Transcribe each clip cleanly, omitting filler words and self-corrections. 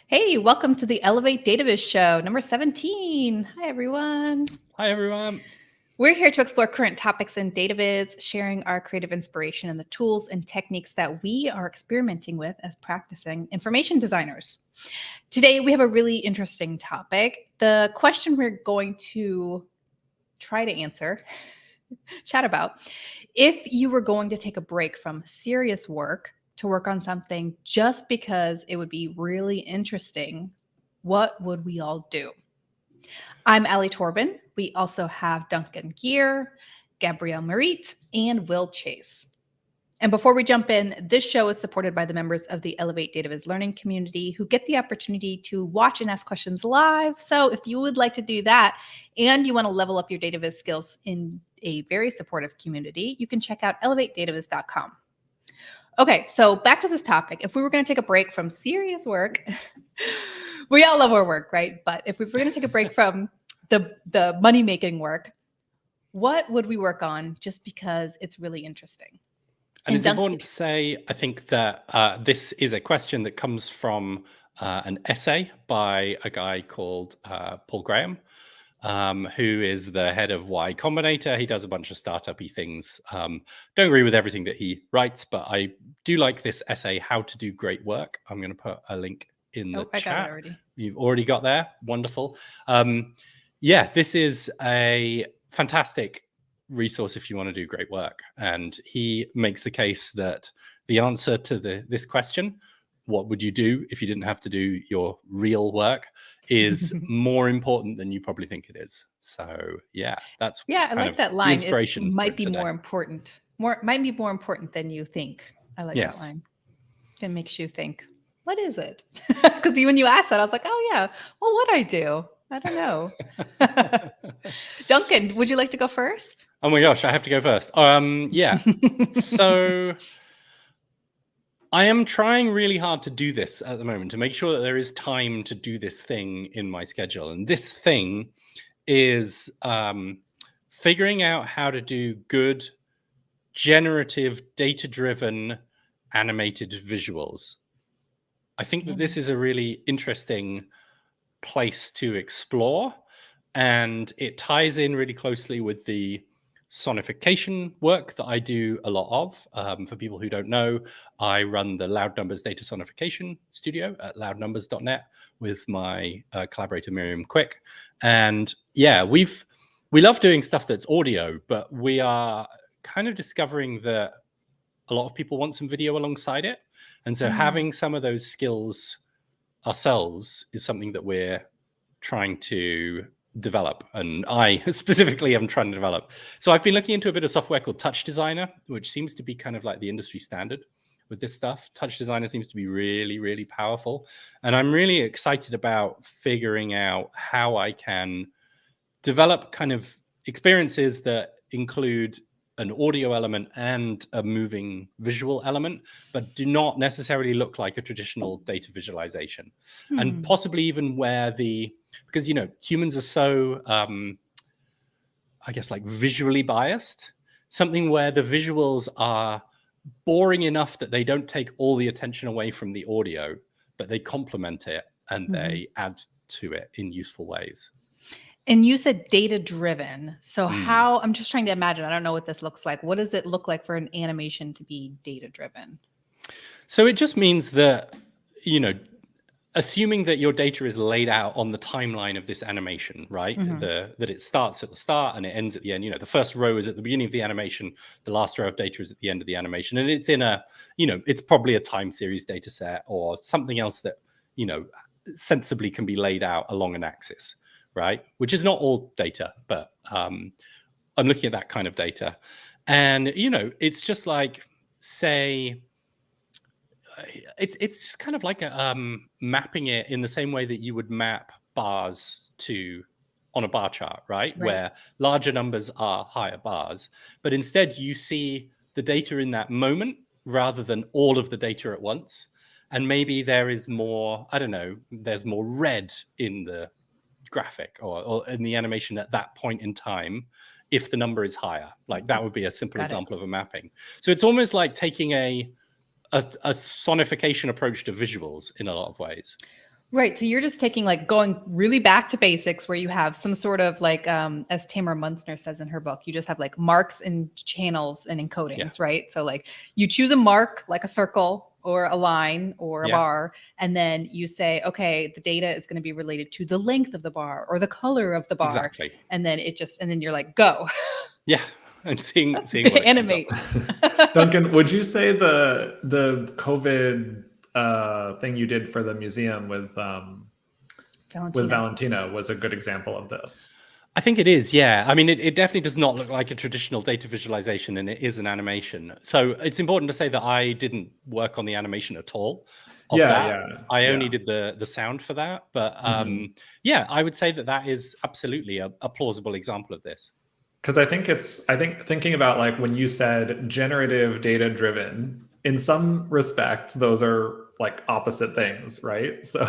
Hey, welcome to the Elevate Dataviz Show, number 17. Hi, everyone. Hi, everyone. We're here to explore current topics in Dataviz, sharing our creative inspiration and the tools and techniques that we are experimenting with as practicing information designers. Today, we have a really interesting topic. The question we're going to try to answer, chat about, if you were going to take a break from serious work to work on something just because it would be really interesting, what would we all do? I'm Alli Torban. We also have Duncan Geere, Gabrielle Merite, and Will Chase. And before we jump in, this show is supported by the members of the Elevate Dataviz learning community who get the opportunity to watch and ask questions live. So if you would like to do that and you want to level up your Dataviz skills in a very supportive community, you can check out elevatedataviz.com. Okay, so back to this topic. If we were going to take a break from serious work, we all love our work, right? But if we were going to take a break from the money-making work, what would we work on just because it's really interesting? And it's important to say, I think that this is a question that comes from an essay by a guy called Paul Graham, who is the head of Y Combinator. He does a bunch of startup-y things. Don't agree with everything that he writes, but I do like this essay, How to Do Great Work. I'm going to put a link in the chat. Got it already. You've already got there. Wonderful. Yeah, this is a fantastic resource if you want to do great work. And he makes the case that the answer to this question, what would you do if you didn't have to do your real work, is more important than you probably think it is. So yeah, that's I like that line. Inspiration it might be more important. Might be more important than you think. I like that line. It makes you think, what is it? Because when you asked that, I was like, oh yeah, well, what I do? I don't know. Duncan, would you like to go first? Oh my gosh, I have to go first. Yeah. So I am trying really hard to do this at the moment, to make sure that there is time to do this thing in my schedule. And this thing is figuring out how to do good, generative, data-driven, animated visuals. I think that this is a really interesting place to explore, and it ties in really closely with the sonification work that I do a lot of. For people who don't know, I run the Loud Numbers data sonification studio at loudnumbers.net with my collaborator Miriam Quick. And yeah, we love doing stuff that's audio, but we are kind of discovering that a lot of people want some video alongside it. And so having some of those skills ourselves is something that we're trying to develop, and I specifically am trying to develop. So I've been looking into a bit of software called Touch Designer, which seems to be kind of like the industry standard with this stuff. Touch Designer seems to be really, really powerful. And I'm really excited about figuring out how I can develop kind of experiences that include an audio element and a moving visual element, but do not necessarily look like a traditional data visualization. And possibly even where because, humans are so, I guess, like visually biased, something where the visuals are boring enough that they don't take all the attention away from the audio, but they complement it and they add to it in useful ways. And you said data-driven. So how, I'm just trying to imagine, I don't know what this looks like. What does it look like for an animation to be data-driven? So it just means that, assuming that your data is laid out on the timeline of this animation, right? That it starts at the start and it ends at the end. The first row is at the beginning of the animation. The last row of data is at the end of the animation. And it's in it's probably a time series data set or something else that, sensibly can be laid out along an axis. Right, which is not all data, but I'm looking at that kind of data. And, it's just like, say, it's just kind of like mapping it in the same way that you would map bars on a bar chart, right? Where larger numbers are higher bars, but instead you see the data in that moment rather than all of the data at once. And maybe there is more, I don't know, there's more red in the graphic or in the animation at that point in time if the number is higher. Like that would be a simple example of a mapping. So it's almost like taking a sonification approach to visuals in a lot of ways. Right. So you're just taking like going really back to basics where you have some sort of like, as Tamara Munzner says in her book, you just have like marks and channels and encodings, right? So like you choose a mark like a circle or a line or a bar, and then you say, okay, the data is going to be related to the length of the bar or the color of the bar. Exactly. And then and then you're like, go. Yeah. And seeing what it animate. Duncan, would you say the COVID thing you did for the museum with Valentina was a good example of this? I think it is, yeah. I mean, it definitely does not look like a traditional data visualization, and it is an animation. So it's important to say that I didn't work on the animation at all of that. I only did the sound for that. But yeah, I would say that is absolutely a plausible example of this. Because I think thinking about like when you said generative data driven, in some respects, those are like opposite things, right? So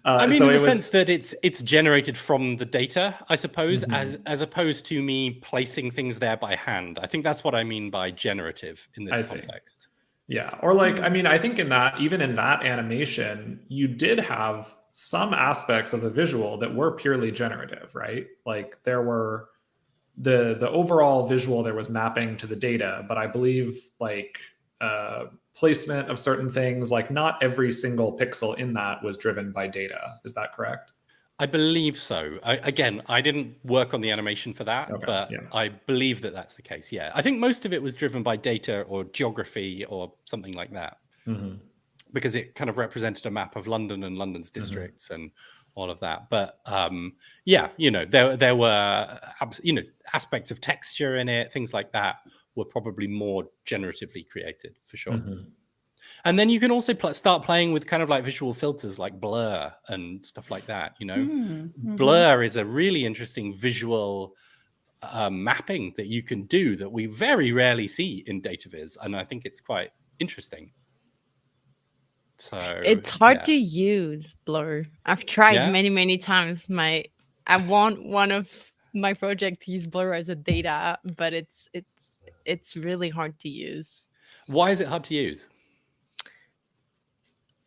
I mean, in the sense that it's generated from the data, I suppose, as opposed to me placing things there by hand. I think that's what I mean by generative in this context. Yeah. Or like, I mean, I think even in that animation, you did have some aspects of the visual that were purely generative, right? Like there were the overall visual, there was mapping to the data, but I believe like placement of certain things, like not every single pixel in that was driven by data. Is that correct? I believe so. Again, I didn't work on the animation for that, but I believe that that's the case. Yeah, I think most of it was driven by data or geography or something like that, because it kind of represented a map of London and London's districts and all of that. But yeah, there were aspects of texture in it, things like that were probably more generatively created for sure. And then you can also start playing with kind of like visual filters like blur and stuff like that. Blur is a really interesting visual mapping that you can do that we very rarely see in Dataviz, and I think it's quite interesting. So it's hard to use blur. I've tried many times. I want one of my project to use blur as a data, but it's really hard to use. Why is it hard to use?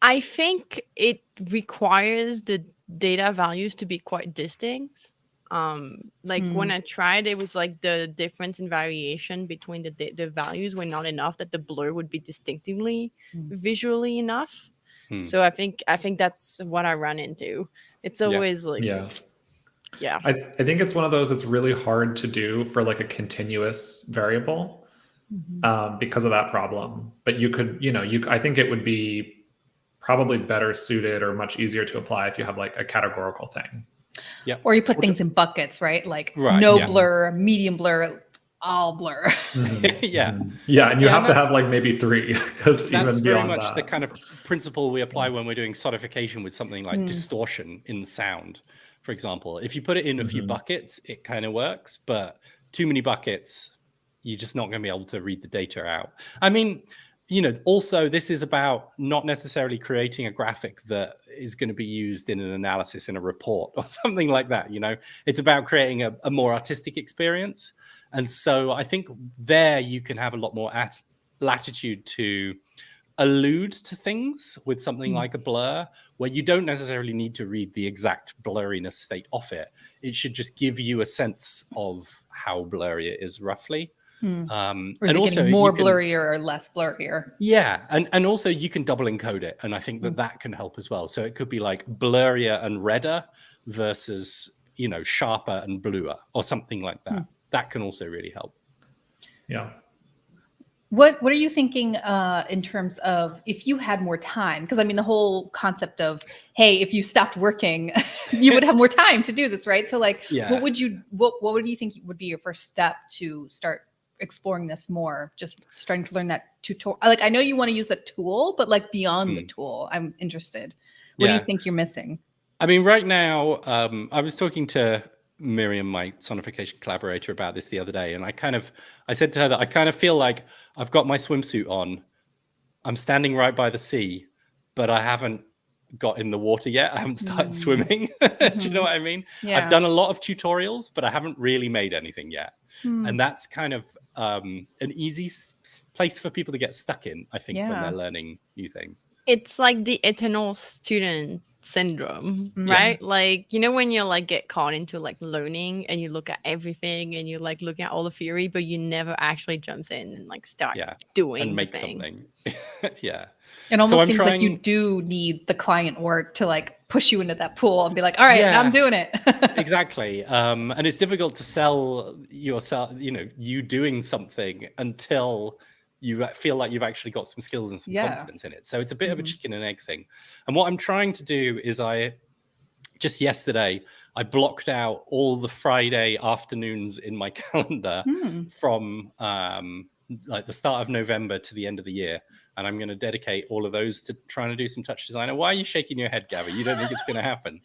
I think it requires the data values to be quite distinct. When I tried, it was like the difference in variation between the values were not enough that the blur would be distinctively visually enough. So I think that's what I run into. It's always I think it's one of those that's really hard to do for like a continuous variable because of that problem. But you could, I think it would be probably better suited or much easier to apply if you have like a categorical thing. Yeah. Or you put things in buckets, right? Like blur, medium blur, all blur. Yeah. Yeah. And you have to have like maybe 3 because even beyond very much the kind of principle we apply when we're doing sonification with something like distortion in sound, for example. If you put it in a few buckets, it kind of works, but too many buckets, you're just not going to be able to read the data out. I mean, also this is about not necessarily creating a graphic that is going to be used in an analysis in a report or something like that. It's about creating a more artistic experience. And so I think there you can have a lot more latitude to allude to things with something like a blur, where you don't necessarily need to read the exact blurriness state of it. It should just give you a sense of how blurry it is roughly. Or is it getting more blurrier or less blurrier? Yeah, and also you can double encode it, and I think that can help as well. So it could be like blurrier and redder versus sharper and bluer or something like that. That can also really help. Yeah. What are you thinking in terms of if you had more time? Because I mean, the whole concept of, hey, if you stopped working, you would have more time to do this, right? So like, what would you think would be your first step to start exploring this more, just starting to learn that tutorial? Like, I know you want to use that tool, but like beyond the tool, I'm interested. What do you think you're missing? I mean, right now, I was talking to Miriam, my sonification collaborator, about this the other day, and I said to her that I kind of feel like I've got my swimsuit on, I'm standing right by the sea, but I haven't got in the water yet. I haven't started swimming. Do you know what I mean? Yeah. I've done a lot of tutorials, but I haven't really made anything yet. And that's kind of an easy place for people to get stuck in, I think, when they're learning new things. It's like the eternal student syndrome, Mhm. right? Like, you know, when you like get caught into like learning and you look at everything and you like looking at all the theory, but you never actually jumps in and like start Yeah. doing And the make thing. something. Yeah. It almost I'm seems like you trying- do need the client work to like push you into that pool and be like, all right, now I'm Yeah. doing it. Exactly. And it's difficult to sell yourself, you doing something until you feel like you've actually got some skills and some Yeah. confidence in it. So it's a bit of a Mhm. chicken and egg thing. And what I'm trying to do is just yesterday, I blocked out all the Friday afternoons in my calendar Hmm. from like the start of November to the end of the year. And I'm going to dedicate all of those to trying to do some touch design. And why are you shaking your head, Gabby? You don't think it's going to happen?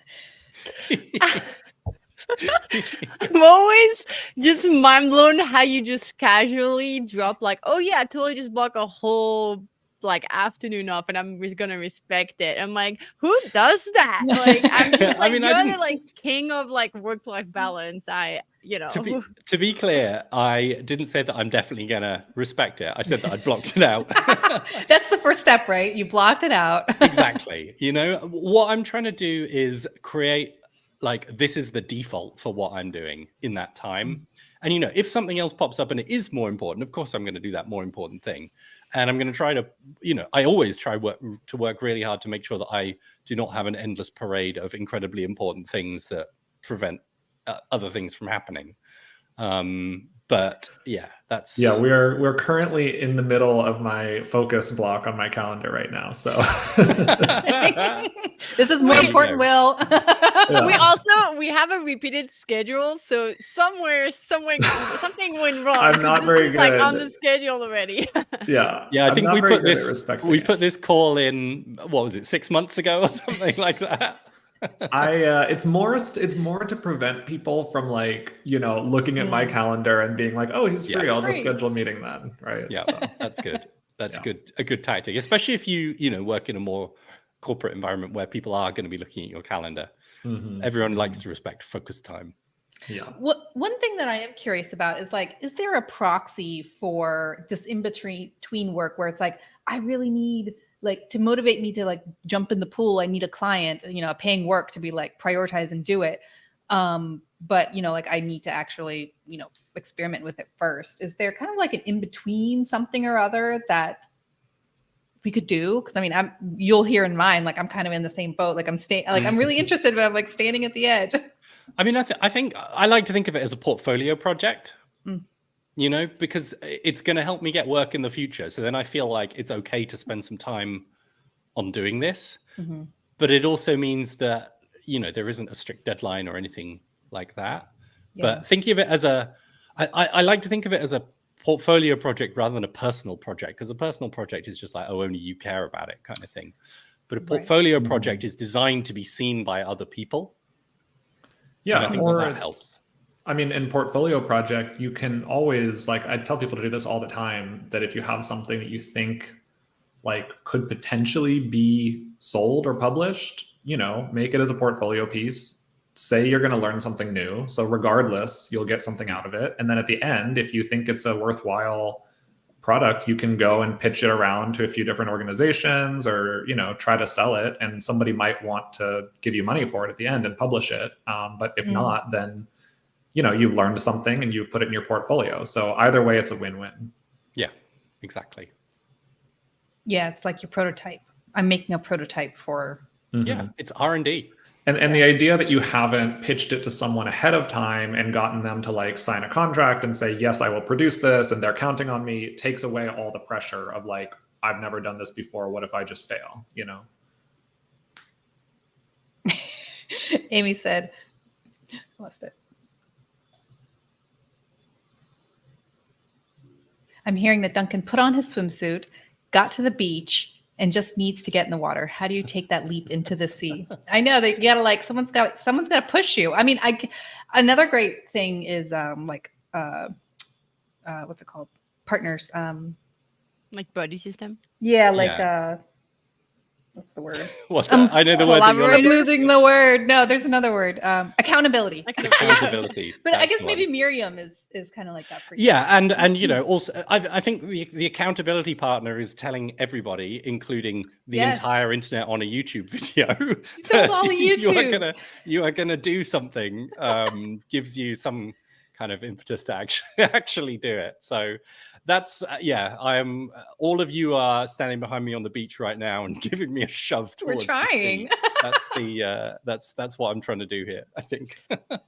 I'm always just mind blown how you just casually drop like, oh yeah, I totally just block a whole like afternoon off and I'm gonna respect it. I'm like, who does that? Like, I'm just I like, mean, I you're the didn't- like king of like work-life balance. To be clear, I didn't say that I'm definitely going to respect it. I said that I'd blocked it out. That's the first step, right? You blocked it out. Exactly. What I'm trying to do is create like this is the default for what I'm doing in that time. And if something else pops up and it is more important, of course I'm going to do that more important thing. And I'm going to try to, I always try to work really hard to make sure that I do not have an endless parade of incredibly important things that prevent other things from happening. But yeah, that's we're currently in the middle of my focus block on my calendar right now. So This is more Wait. important, Will. Yeah. We have a repeated schedule, so somewhere something went wrong. I'm 'cause not this very is, like on good. the schedule already. Yeah. I I'm think not we very put good at this respecting we it. put this call in, what was it, 6 months ago or something like that. It's more to prevent people from like, looking at my calendar and being like, oh, he's free. Yes. I'll just Free. schedule a meeting then. Right. Yeah, So, that's good. That's Yeah. a good tactic, especially if you work in a more corporate environment where people are going to be looking at your calendar. mhm, Everyone mhm. likes to respect focus time. Yeah. One thing that I am curious about is like, is there a proxy for this in between work where it's like, I really need like to motivate me to like jump in the pool. I need a client, a paying work to be like prioritize and do it. But like I need to actually, experiment with it first. Is there kind of like an in between something or other that we could do? Because I mean, you'll hear in mine, like I'm kind of in the same boat. Like I'm really interested, but I'm like standing at the edge. I mean, I think I like to think of it as a portfolio project, Mm. because it's going to help me get work in the future. So then I feel like it's okay to spend some time on doing this. Mhm. But it also means that, there isn't a strict deadline or anything like that. Yeah. But thinking of it as I like to think of it as a portfolio project rather than a personal project, because a personal project is just like, oh, only you care about it kind of thing. But a Right. portfolio project is designed to be seen by other people. Yeah. And I think or that it's- helps. I mean, in portfolio project, you can always like, I tell people to do this all the time, that if you have something that you think like could potentially be sold or published, make it as a portfolio piece. Say you're going to learn something new. So regardless, you'll get something out of it. And then at the end, if you think it's a worthwhile product, you can go and pitch it around to a few different organizations or, try to sell it. And somebody might want to give you money for it at the end and publish it. But if not, then, you've learned something and you've put it in your portfolio. So either way, it's a win-win. Yeah, exactly. Yeah, it's like your prototype. I'm making a prototype for. Yeah, it's R&D. And the idea that you haven't pitched it to someone ahead of time and gotten them to like sign a contract and say, yes, I will produce this, and they're counting on me, takes away all the pressure of like, I've never done this before. What if I just fail? Amy said, lost it. I'm hearing that Duncan put on his swimsuit, got to the beach, and just needs to get in the water. How do you take that leap into the sea? I know that you gotta like someone's got to push you. I mean, another great thing is what's it called? Partners. Like buddy system. Yeah, like Yeah. what's the word? What's that? I know the word that you're I'm looking losing the word. No, there's another word. Accountability. accountability. But I That's guess the maybe one. Miriam is kind of like that for you. Yeah, and you know, also I think the accountability partner is telling everybody, including the Yes. entire internet on a YouTube video, told all of YouTube. you are gonna do something, gives you some kind of impetus to actually do it. So that's I am. All of you are standing behind me on the beach right now and giving me a shove We're towards the trying. sea. That's the that's what I'm trying to do here, I think. I But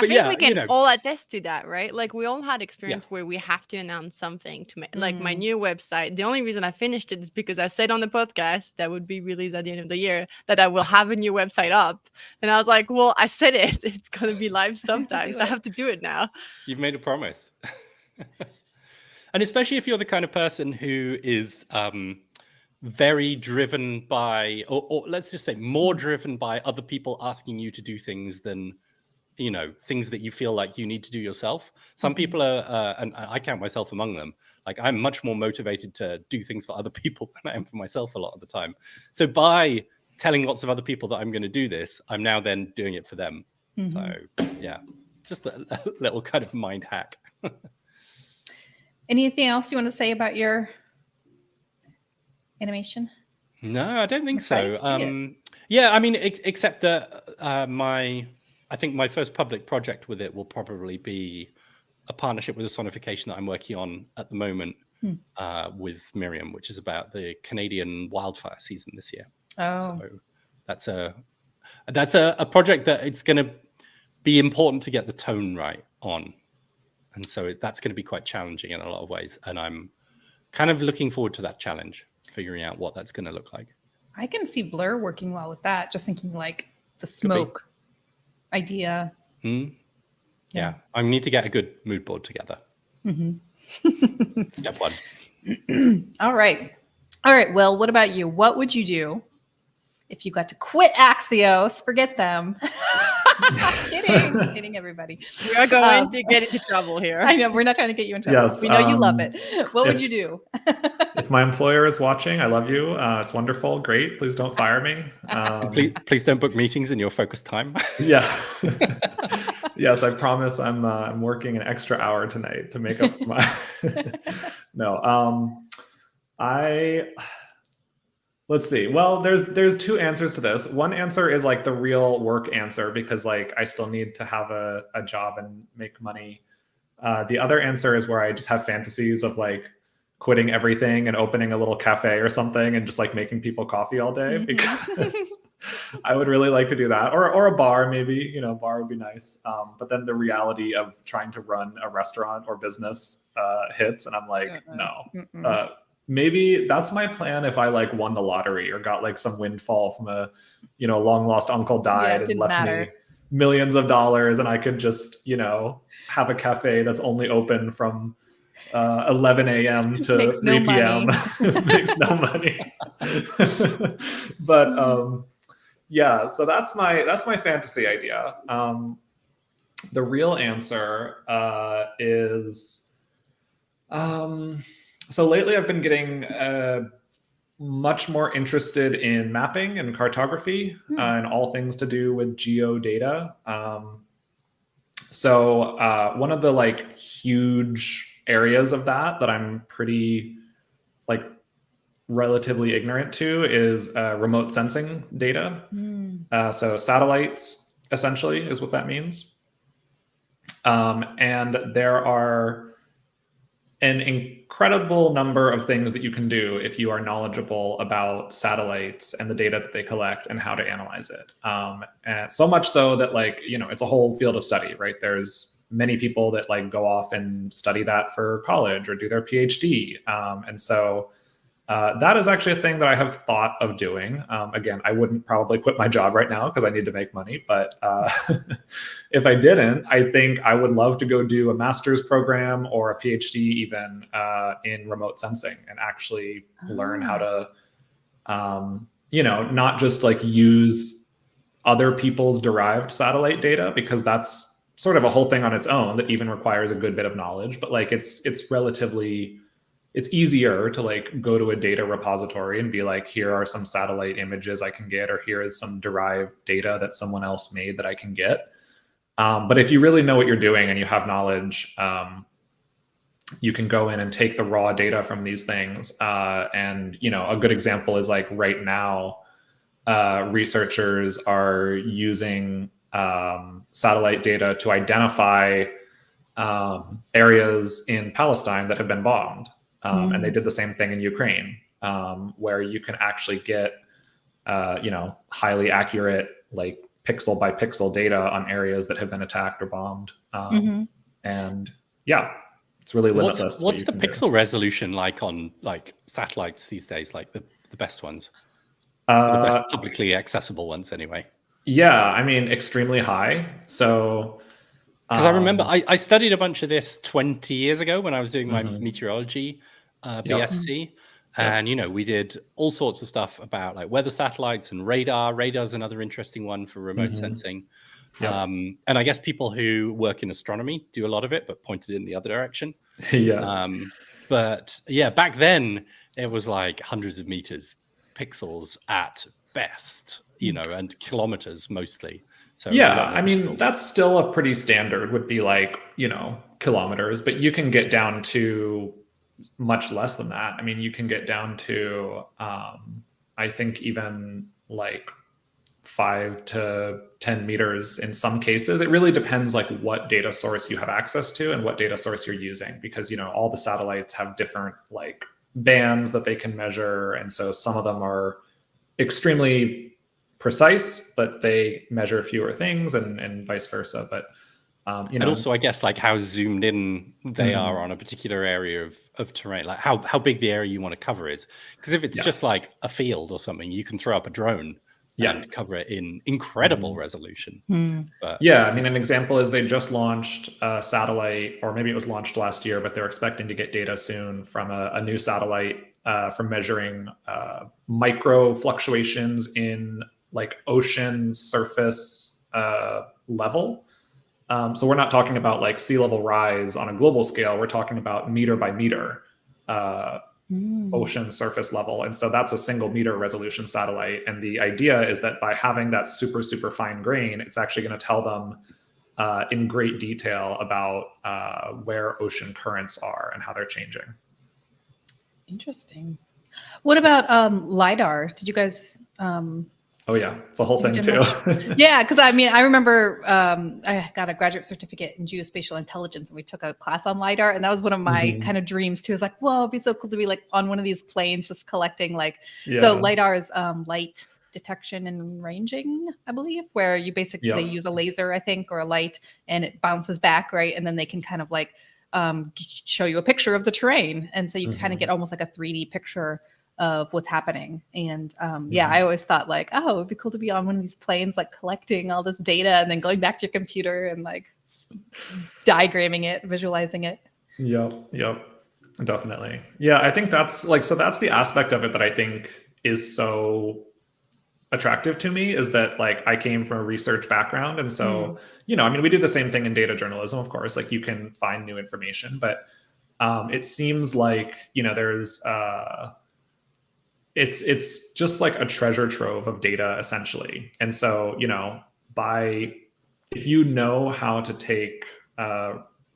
think yeah, we can you know, all attest to that, right? Like we all had experience where we have to announce something to make, like my new website. The only reason I finished it is because I said on the podcast that would be released at the end of the year that I will have a new website up, and I was like, well, I said it; it's gonna be live sometime, so I have to do it now. you've made a promise. And especially if you're the kind of person who is very driven by, or let's just say more driven by other people asking you to do things than, you know, things that you feel like you need to do yourself. Some people are, and I count myself among them, like I'm much more motivated to do things for other people than I am for myself a lot of the time. So by telling lots of other people that I'm going to do this, I'm now then doing it for them. So yeah, just a little kind of mind hack. Anything else you want to say about your animation? No, I don't think excited so. to see it. Yeah, I mean, except that I think my first public project with it will probably be a partnership with a sonification that I'm working on at the moment with Miriam, which is about the Canadian wildfire season this year. Oh, So that's a project that it's going to be important to get the tone right on. And so that's going to be quite challenging in a lot of ways. And I'm kind of looking forward to that challenge, figuring out what that's going to look like. I can see Blur working well with that. Just thinking like the smoke idea. Yeah, I need to get a good mood board together. Step one. All right. Will, what about you? What would you do if you got to quit Axios? Forget them. Kidding everybody. We are going to get into trouble here. I know, we're not trying to get you in trouble. Yes, We know you love it. What would you do? If my employer is watching, I love you. It's wonderful. Great. Please don't fire me. Please don't book meetings in your focused time. Yeah. Yes, I promise I'm working an extra hour tonight to make up for my no. Let's see. Well, there's two answers to this. One answer is like the real work answer, because like I still need to have a job and make money. The other answer is where I just have fantasies of like quitting everything and opening a little cafe or something and just like making people coffee all day, because I would really like to do that, or a bar, maybe, you know, a bar would be nice. But then the reality of trying to run a restaurant or business hits, and I'm like, no. Maybe that's my plan if I like won the lottery or got like some windfall from a, you know, long lost uncle died and left me millions of dollars, and I could just, you know, have a cafe that's only open from 11 a.m. to 3 p.m. Makes no money. But yeah, so that's my fantasy idea. The real answer is so lately I've been getting much more interested in mapping and cartography and all things to do with geodata. So one of the like huge areas of that I'm pretty like relatively ignorant to is remote sensing data. So satellites essentially is what that means. And there are an incredible number of things that you can do if you are knowledgeable about satellites and the data that they collect and how to analyze it. And so much so that like, you know, it's a whole field of study, right? There's many people that like go off and study that for college or do their PhD. And so that is actually a thing that I have thought of doing. Again, I wouldn't probably quit my job right now because I need to make money. But if I didn't, I think I would love to go do a master's program or a PhD even in remote sensing and actually learn how to, you know, not just like use other people's derived satellite data, because that's sort of a whole thing on its own that even requires a good bit of knowledge. But like it's relatively it's easier to like go to a data repository and be like, here are some satellite images I can get, or here is some derived data that someone else made that I can get. But if you really know what you're doing and you have knowledge, you can go in and take the raw data from these things. And, you know, a good example is like right now, researchers are using satellite data to identify areas in Palestine that have been bombed. And they did the same thing in Ukraine, where you can actually get, you know, highly accurate, like pixel by pixel data on areas that have been attacked or bombed. And yeah, it's really limitless. What's the pixel resolution like on like satellites these days? Like the best ones, the best publicly accessible ones, anyway. Yeah, I mean, extremely high. So, because I remember I studied a bunch of this 20 years ago when I was doing my meteorology BSc. And, you know, we did all sorts of stuff about like weather satellites and radar. Radar's another interesting one for remote sensing. And I guess people who work in astronomy do a lot of it, but pointed in the other direction. But yeah, back then it was like hundreds of meters, pixels at best, you know, and kilometers mostly. So yeah, I mean, that's still a pretty standard, would be like, you know, kilometers, but you can get down to much less than that. I mean, you can get down to, I think even like 5 to 10 meters in some cases. It really depends like what data source you have access to and what data source you're using, because, you know, all the satellites have different like bands that they can measure. And so some of them are extremely precise, but they measure fewer things, and vice versa. But you know, and also I guess like how zoomed in they are on a particular area of terrain, like how big the area you want to cover is. Because if it's just like a field or something, you can throw up a drone and cover it in incredible resolution. But yeah, I mean, an example is they just launched a satellite, or maybe it was launched last year, but they're expecting to get data soon from a new satellite for measuring micro fluctuations in like ocean surface level. So we're not talking about like sea level rise on a global scale. We're talking about meter by meter ocean surface level. And so that's a single meter resolution satellite. And the idea is that by having that super, super fine grain, it's actually going to tell them in great detail about where ocean currents are and how they're changing. Interesting. What about LiDAR? Did you guys... Oh yeah, it's a whole thing too. Yeah, because I mean, I remember I got a graduate certificate in geospatial intelligence, and we took a class on LiDAR, and that was one of my kind of dreams too. It's like, whoa, it'd be so cool to be like on one of these planes, just collecting like. So LiDAR is light detection and ranging, I believe, where you basically they use a laser, I think, or a light, and it bounces back, right, and then they can kind of like show you a picture of the terrain, and so you kind of get almost like a 3D picture of what's happening. And yeah, I always thought like, oh, it'd be cool to be on one of these planes, like collecting all this data and then going back to your computer and like diagramming it, visualizing it. Yep, definitely. Yeah, I think that's like, so that's the aspect of it that I think is so attractive to me, is that like I came from a research background. And so, you know, I mean, we do the same thing in data journalism, of course, like you can find new information, but it seems like, you know, there's it's just like a treasure trove of data essentially. And so, you know, if you know how to take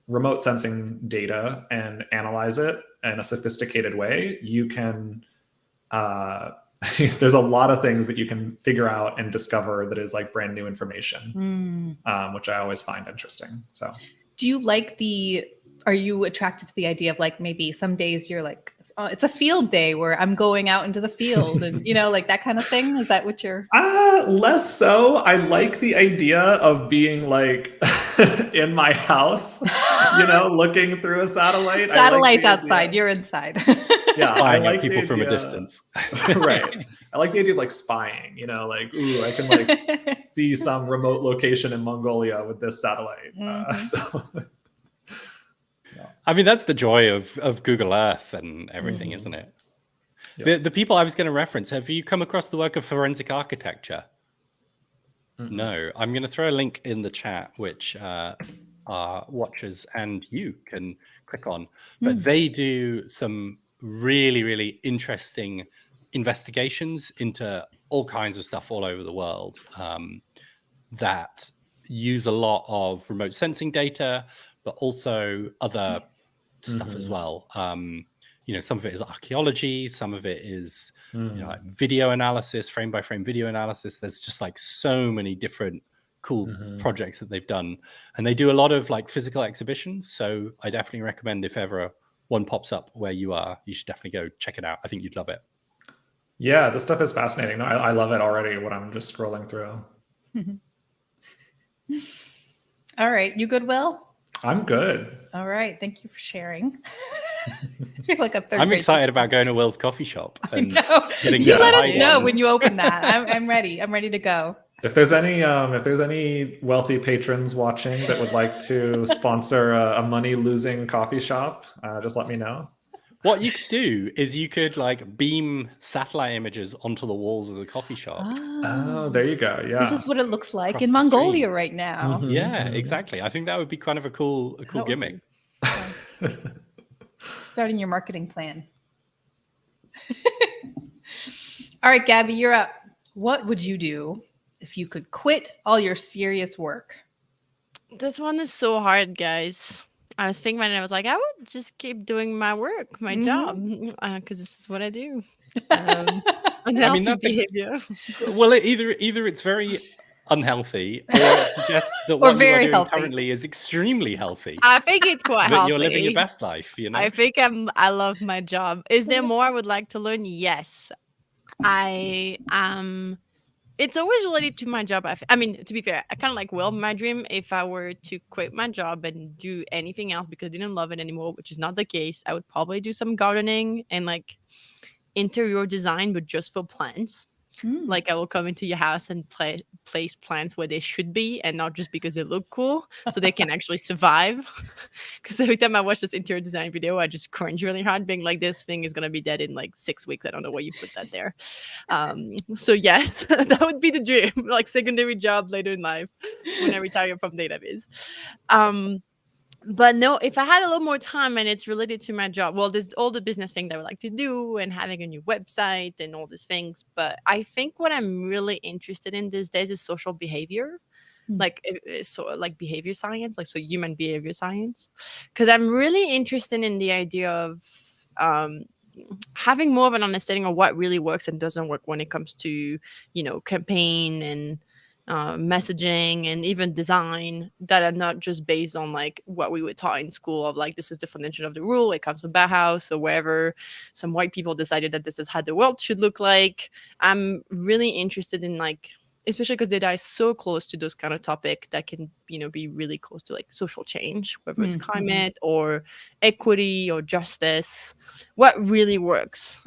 remote sensing data and analyze it in a sophisticated way, you can, there's a lot of things that you can figure out and discover that is like brand new information, which I always find interesting. So do you like are you attracted to the idea of like maybe some days you're like, oh, it's a field day where I'm going out into the field and, you know, like that kind of thing? Is that what you're... Less so. I like the idea of being like in my house, you know, looking through a satellite. Satellite's outside, you're inside. Yeah, spying at people from a distance. Right. I like the idea of like spying, you know, like, ooh, I can like see some remote location in Mongolia with this satellite. So... I mean, that's the joy of Google Earth and everything, isn't it? Yep. The people I was going to reference, have you come across the work of forensic architecture? No. I'm going to throw a link in the chat, which our watchers and you can click on. But they do some really, really interesting investigations into all kinds of stuff all over the world that use a lot of remote sensing data, but also other stuff as well. Some of it is archaeology, some of it is like video analysis, frame by frame video analysis. There's just like so many different cool projects that they've done, and they do a lot of like physical exhibitions. So I definitely recommend, if ever one pops up where you are, you should definitely go check it out. I think you'd love it. Yeah, this stuff is fascinating. No, I love it already when I'm just scrolling through. All right, you good, Will? I'm good. All right, thank you for sharing. You're like a third I'm grade excited teacher. about going to Will's coffee shop and No, getting you to let buy us know one. when you open that. I'm ready. I'm ready to go. If there's any wealthy patrons watching that would like to sponsor a money-losing coffee shop, just let me know. What you could do is you could like beam satellite images onto the walls of the coffee shop. Oh, there you go. Yeah. This is what it looks like Across in the Mongolia streets. right now. Yeah, exactly. I think that would be kind of a cool That would gimmick. be. Starting your marketing plan. All right, Gabby, you're up. What would you do if you could quit all your serious work? This one is so hard, guys. I was thinking about it. I was like, I would just keep doing my work, my job, because this is what I do. Unhealthy that's behavior. Well, either it's very unhealthy, or it suggests that what you are very doing healthy. currently is extremely healthy. I think it's quite That healthy. you're living your best life. I think I love my job. Is there more I would like to learn? Yes. It's always related to my job. I mean, to be fair, I kind of like Will. My dream, if I were to quit my job and do anything else because I didn't love it anymore, which is not the case, I would probably do some gardening and like interior design, but just for plants. Like I will come into your house and place plants where they should be, and not just because they look cool, so they can actually survive. Because every time I watch this interior design video, I just cringe really hard, being like, this thing is gonna be dead in like 6 weeks. I don't know why you put that there. So yes, that would be the dream, like secondary job later in life when I retire from Dataviz. But no, if I had a little more time and it's related to my job, well, there's all the business thing that I would like to do and having a new website and all these things. But I think what I'm really interested in these days is social behavior, like behavior science, so human behavior science, because I'm really interested in the idea of having more of an understanding of what really works and doesn't work when it comes to, campaign and messaging and even design that are not just based on like what we would taught in school of like, this is the foundation of the rule, it comes from Bauhaus or wherever some white people decided that this is how the world should look like. I'm really interested in like, especially because data is so close to those kind of topic that can, be really close to like social change, whether it's climate or equity or justice, what really works.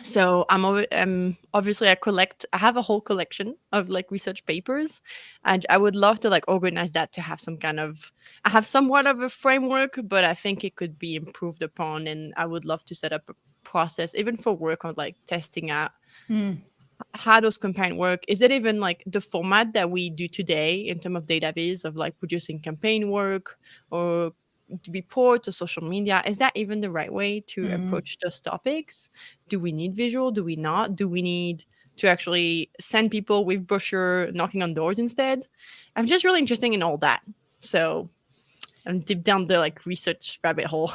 So I'm obviously I have a whole collection of like research papers, and I would love to like organize that to have I have somewhat of a framework, but I think it could be improved upon, and I would love to set up a process even for work on like testing out how those campaign work. Is it even like the format that we do today in terms of Dataviz of like producing campaign work or reports or social media? Is that even the right way to approach those topics? Do we need visual? Do we not? Do we need to actually send people with brochure knocking on doors instead? I'm just really interested in all that. So I'm deep down the like research rabbit hole.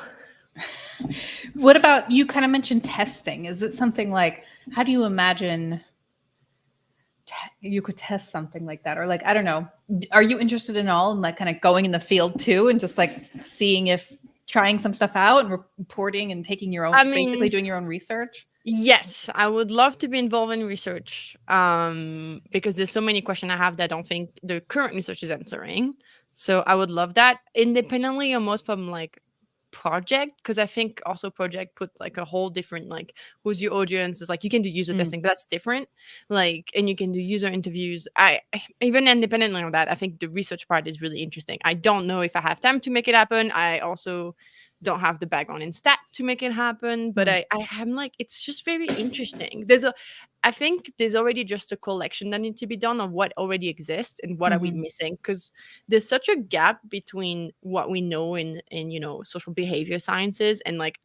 What about, you kind of mentioned testing. Is it something like, how do you imagine you could test something like that? Or like, I don't know, are you interested in all and like kind of going in the field too and just like seeing if trying some stuff out and reporting and taking your own, basically doing your own research? Yes, I would love to be involved in research because there's so many questions I have that I don't think the current research is answering. So I would love that independently, almost from like project, because I think also project put like a whole different like, who's your audience? It's like you can do user testing, but that's different. Like, and you can do user interviews. I even independently of that, I think the research part is really interesting. I don't know if I have time to make it happen. I also don't have the background in stat to make it happen, but I'm like, it's just very interesting. I think there's already just a collection that needs to be done of what already exists and what are we missing, because there's such a gap between what we know in social behavior sciences and like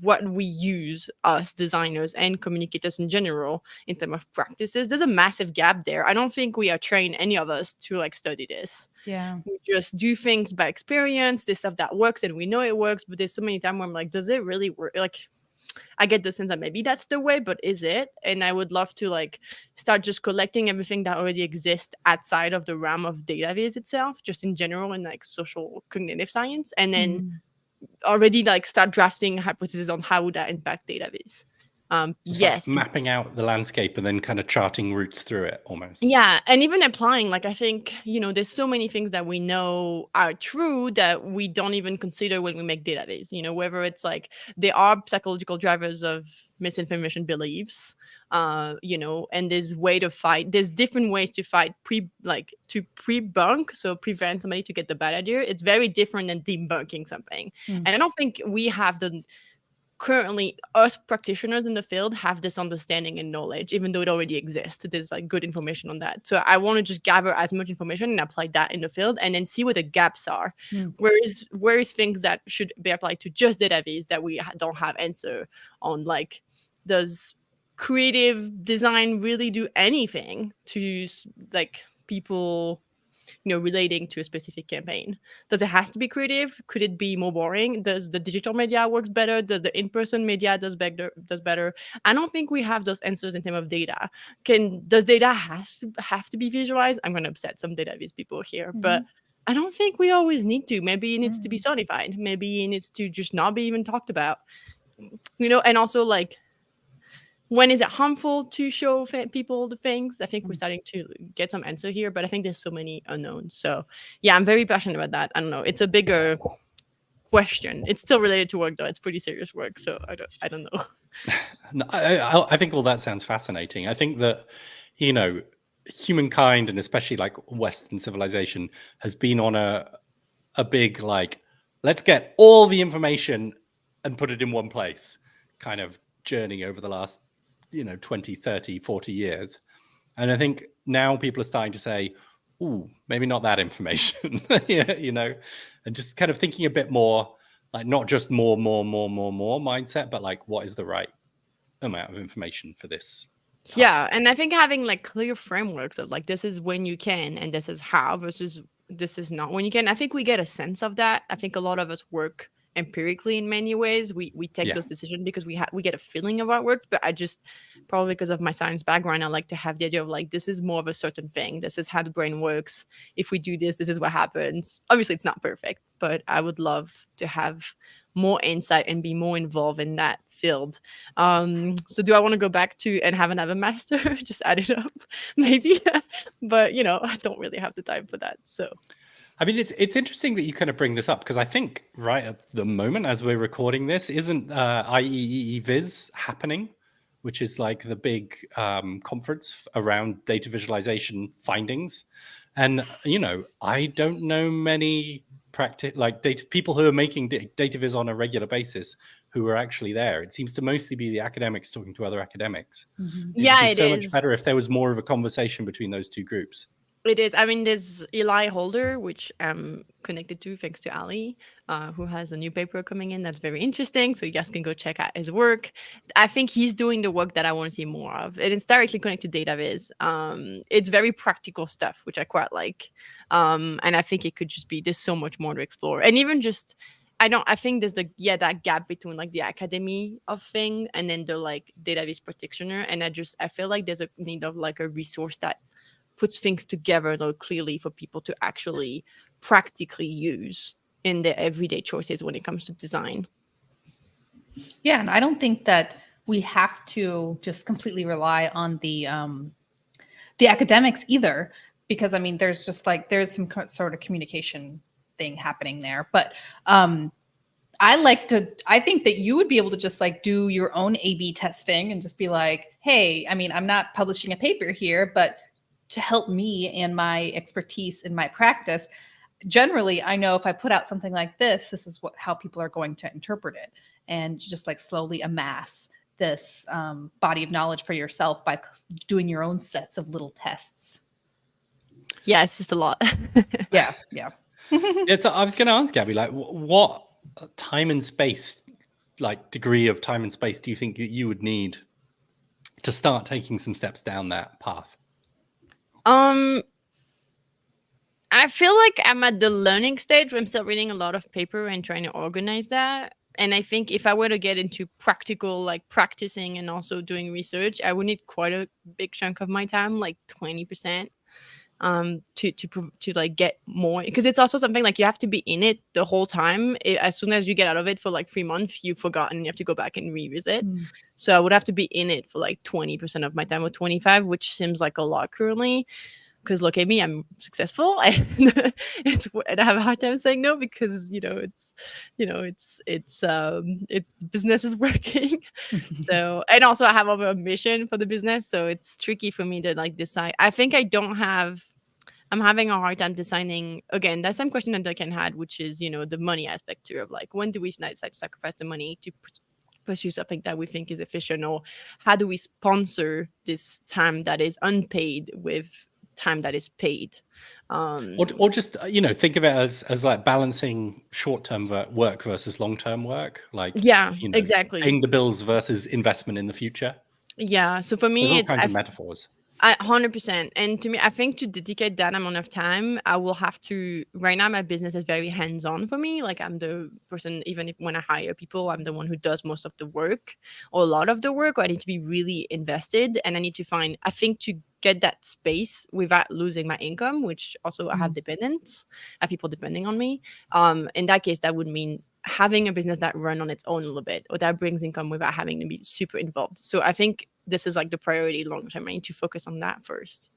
what we use, us designers and communicators in general, in terms of practices, there's a massive gap there. I don't think we are trained, any of us, to like study this. Yeah. We just do things by experience. There's stuff that works and we know it works, but there's so many times where I'm like, does it really work? Like, I get the sense that maybe that's the way, but is it? And I would love to like start just collecting everything that already exists outside of the realm of Dataviz itself, just in general in like social cognitive science, and then already like start drafting hypotheses on how would that impact Dataviz. Just Yes. like mapping out the landscape and then kind of charting routes through it almost. Yeah, and even applying, like I think, there's so many things that we know are true that we don't even consider when we make Dataviz, whether it's like there are psychological drivers of misinformation beliefs, and there's different ways to fight to pre-bunk, so prevent somebody to get the bad idea. It's very different than debunking something. And I don't think we have currently, us practitioners in the field have this understanding and knowledge, even though it already exists. There's like good information on that. So I want to just gather as much information and apply that in the field, and then see what the gaps are. Where is things that should be applied to just Dataviz that we don't have answer on? Like, does creative design really do anything to like people relating to a specific campaign? Does it have to be creative? Could it be more boring? Does the digital media works better? Does the in-person media does better? I don't think we have those answers in terms of data. Does data have to be visualized? I'm going to upset some Dataviz people here, but I don't think we always need to. Maybe it needs to be sonified. Maybe it needs to just not be even talked about. And also like, when is it harmful to show people the things? I think we're starting to get some answer here, but I think there's so many unknowns. So yeah, I'm very passionate about that. I don't know. It's a bigger question. It's still related to work though. It's pretty serious work. So I don't know. No, I think all that sounds fascinating. I think that, humankind, and especially like Western civilization, has been on a big, like, let's get all the information and put it in one place kind of journey over the last 20, 30, 40 years. And I think now people are starting to say, ooh, maybe not that information, and just kind of thinking a bit more like not just more mindset, but like what is the right amount of information for this task? Yeah, and I think having like clear frameworks of like, this is when you can and this is how versus this is not when you can. I think we get a sense of that. I think a lot of us work empirically in many ways. We take those decisions because we get a feeling of what works. But I just, probably because of my science background, I like to have the idea of like, this is more of a certain thing. This is how the brain works. If we do this is what happens. Obviously it's not perfect, but I would love to have more insight and be more involved in that field. So do I want to go back to and have another master? Just add it up maybe. But I don't really have the time for that. So I mean, it's interesting that you kind of bring this up, because I think right at the moment, as we're recording this, isn't IEEE Viz happening, which is like the big conference around data visualization findings. And, I don't know many people who are making data viz on a regular basis who are actually there. It seems to mostly be the academics talking to other academics. Yeah, It'd be so much better if there was more of a conversation between those two groups. It is. I mean, there's Eli Holder, which I'm connected to thanks to Alli, who has a new paper coming in that's very interesting. So you guys can go check out his work. I think he's doing the work that I want to see more of. And it's directly connected to Dataviz. It's very practical stuff, which I quite like. And I think it could just be, there's so much more to explore. And even just, I think there's that gap between like the academy of thing and then the like Dataviz practitioner. And I feel like there's a need of like a resource that puts things together though clearly for people to actually practically use in their everyday choices when it comes to design. Yeah, and I don't think that we have to just completely rely on the academics either, because I mean, there's some sort of communication thing happening there. But I think that you would be able to just like do your own A/B testing and just be like, hey, I mean, I'm not publishing a paper here, but to help me and my expertise in my practice, generally, I know if I put out something like this is how people are going to interpret it, and just like slowly amass this body of knowledge for yourself by doing your own sets of little tests. Yeah, it's just a lot. Yeah. I was going to ask Gabby, like, what time and space like degree of time and space do you think that you would need to start taking some steps down that path? I feel like I'm at the learning stage where I'm still reading a lot of paper and trying to organize that. And I think if I were to get into practical, like practicing and also doing research, I would need quite a big chunk of my time, like 20%, to like get more, because it's also something like you have to be in it the whole time. As soon as you get out of it for like 3 months, you've forgotten, you have to go back and revisit. So I would have to be in it for like 20% of my time, or 25, which seems like a lot currently. Because look at me, I'm successful. And I have a hard time saying no, because business is working. So, and also I have other ambition for the business, so it's tricky for me to like decide. I think I'm having a hard time deciding, again, that same question that Duncan had, which is, the money aspect too, of like, when do we decide to sacrifice the money to pursue something that we think is efficient, or how do we sponsor this time that is unpaid with time that is paid, or just think of it as like balancing short-term work versus long-term work, like exactly, paying the bills versus investment in the future. So for me, there's all kinds of metaphors. 100%. And to me, I think to dedicate that amount of time, I will have to. Right now, my business is very hands-on for me. Like, I'm the person, even if when I hire people, I'm the one who does most of the work, or a lot of the work, or I need to be really invested. And I need to find, I think, to get that space without losing my income, which also I have dependents, I have people depending on me. In that case, that would mean having a business that run on its own a little bit, or that brings income without having to be super involved. So I think this is like the priority long term. I need to focus on that first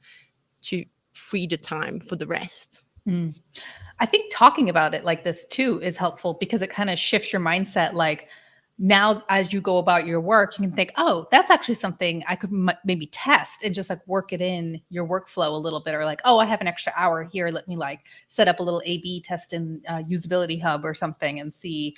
to free the time for the rest. I think talking about it like this too is helpful, because it kind of shifts your mindset. Like, now as you go about your work, you can think, oh, that's actually something I could maybe test and just like work it in your workflow a little bit. Or like, oh, I have an extra hour here, let me like set up a little A/B test in Usability Hub or something and see.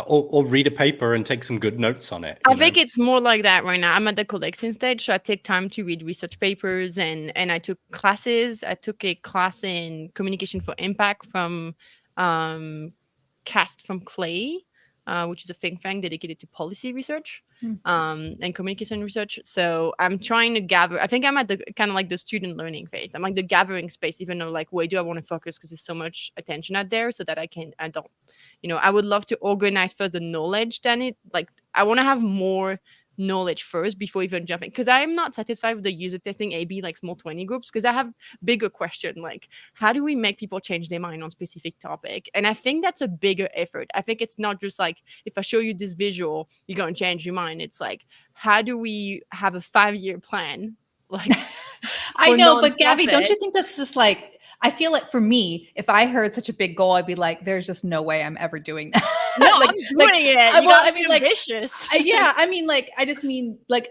Or read a paper and take some good notes on it. I think it's more like that right now. I'm at the collection stage, so I take time to read research papers, and I took classes. I took a class in communication for impact from Cast from Clay, which is a think tank dedicated to policy research and communication research. So I'm trying to gather. I think I'm at the kind of like the student learning phase. I'm like the gathering space, even though like, where do I want to focus? Because there's so much attention out there, so that I would love to organize first the knowledge, then I want to have more knowledge first before even jumping, because I'm not satisfied with the user testing A/B like small 20 groups, because I have bigger question, like how do we make people change their mind on specific topic? And I think that's a bigger effort. I think it's not just like, if I show you this visual, you're going to change your mind. It's like, how do we have a 5-year plan? Like, I know, but Gabby, don't you think that's just like, I feel like for me, if I heard such a big goal, I'd be like, there's just no way I'm ever doing that. No, I'm doing it. I mean, like, ambitious. I mean, like, I just mean, like,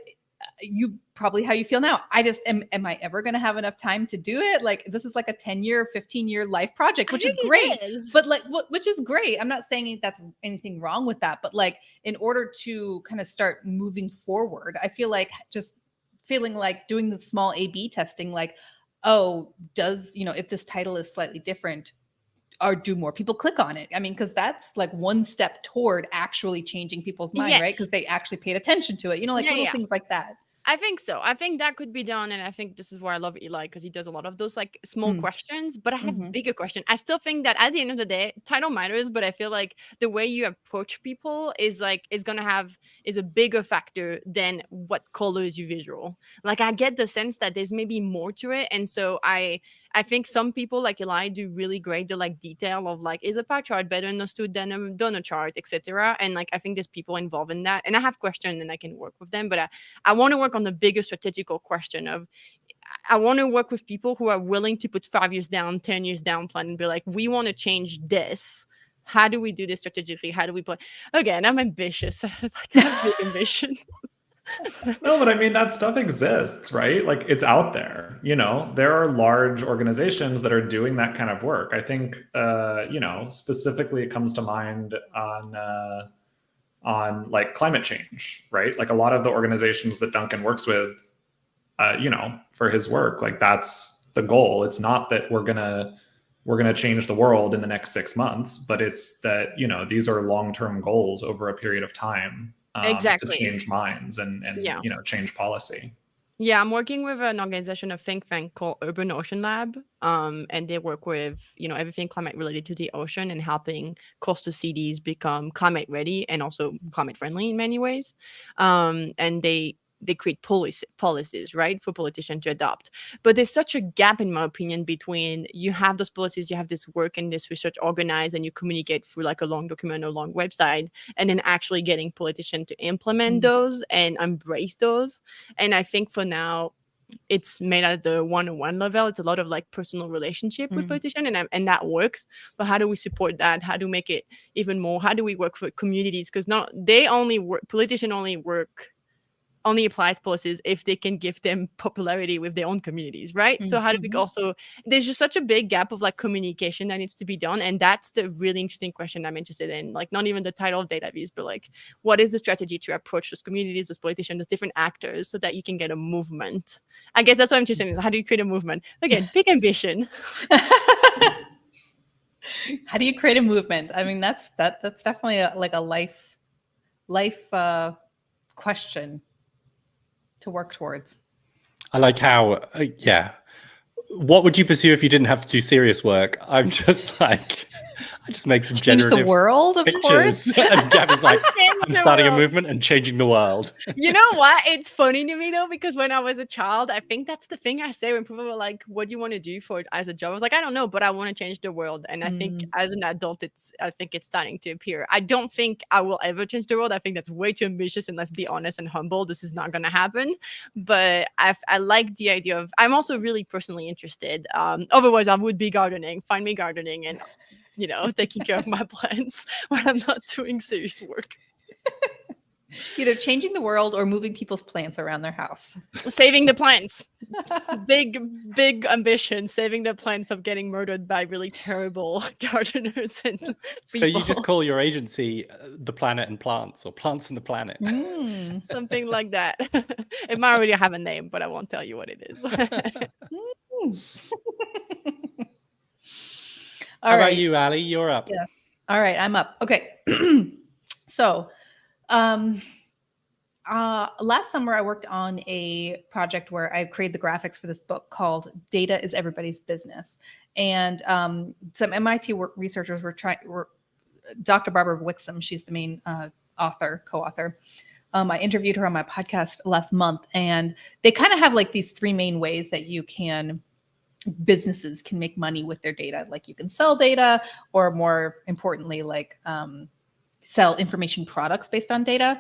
you probably how you feel now. I just am I ever going to have enough time to do it? Like, this is like a 10-year, 15-year life project, which is great. But like, which is great. I'm not saying that's anything wrong with that. But like, in order to kind of start moving forward, I feel like just feeling like doing the small A/B testing, like, oh, does, if this title is slightly different, or do more people click on it? I mean, because that's like one step toward actually changing people's mind, right? Because they actually paid attention to it, little things like that. I think so. I think that could be done. And I think this is where I love Eli, because he does a lot of those like small questions, but I have bigger questions. I still think that at the end of the day, title matters, but I feel like the way you approach people is a bigger factor than what colors you visual. Like, I get the sense that there's maybe more to it. And so I think some people like Eli do really great the like detail of like, is a pie chart better understood than a donut chart, etc. And like, I think there's people involved in that, and I have questions and I can work with them, but I want to work on the bigger strategical question of, I want to work with people who are willing to put 5 years down, 10 years down plan and be like, we want to change this. How do we do this strategically? How do we play? Again, I'm ambitious. I have big ambition. No, but I mean, that stuff exists, right? Like, it's out there. There are large organizations that are doing that kind of work. I think, specifically it comes to mind on like climate change, right? Like, a lot of the organizations that Duncan works with, for his work, like, that's the goal. It's not that we're gonna we're going to change the world in the next 6 months, but it's that, you know, these are long-term goals over a period of time, to Exactly. change minds and Yeah. you know, change policy. Yeah, I'm working with an organization, a think tank called Urban Ocean Lab, and they work with, you know, everything climate related to the ocean and helping coastal cities become climate ready and also climate friendly in many ways. And they create policies, right, for politicians to adopt. But there's such a gap, in my opinion, between you have those policies, you have this work and this research organized, and you communicate through like a long document or long website, and then actually getting politicians to implement those and embrace those. And I think for now, it's made at the one-on-one level. It's a lot of like personal relationship with politicians, and that works. But how do we support that? How do we make it even more? How do we work for communities? Because not they only work, politicians only applies policies if they can give them popularity with their own communities, right? So how do we also, there's just such a big gap of like communication that needs to be done. And that's the really interesting question I'm interested in. Like not even the title of Dataviz, but like what is the strategy to approach those communities, those politicians, those different actors so that you can get a movement? I guess that's what I'm interested in, is how do you create a movement? Again, big ambition. How do you create a movement? I mean, that's definitely like a life question to work towards. I like how, yeah. What would you pursue if you didn't have to do serious work? I'm just like, I just make some Change generative the world, of course. pictures. And Gabby's like, Change I'm the starting a world. movement and changing the world. You know what? It's funny to me though, because when I was a child, I think that's the thing I say when people are like, what do you want to do for it as a job? I was like, I don't know, but I want to change the world. And I think as an adult, I think it's starting to appear. I don't think I will ever change the world. I think that's way too ambitious, and let's be honest and humble, this is not going to happen. But I like the idea of, I'm also really personally interested. Otherwise I would be gardening, find me gardening and, you know, taking care of my plants when I'm not doing serious work. Either changing the world or moving people's plants around their house. Saving the plants. Big ambition. Saving the plants from getting murdered by really terrible gardeners and people. So you just call your agency The Planet and Plants, or Plants and the Planet. Something like that. It might already have a name, but I won't tell you what it is. How about you, Alli? You're up. Yes. All right, I'm up. Okay. So, last summer I worked on a project where I created the graphics for this book called Data is Everybody's Business. And some MIT researchers were Dr. Barbara Wixom, she's the main co-author. I interviewed her on my podcast last month, and they kind of have like these three main ways that businesses can make money with their data. Like you can sell data, or more importantly, like sell information products based on data.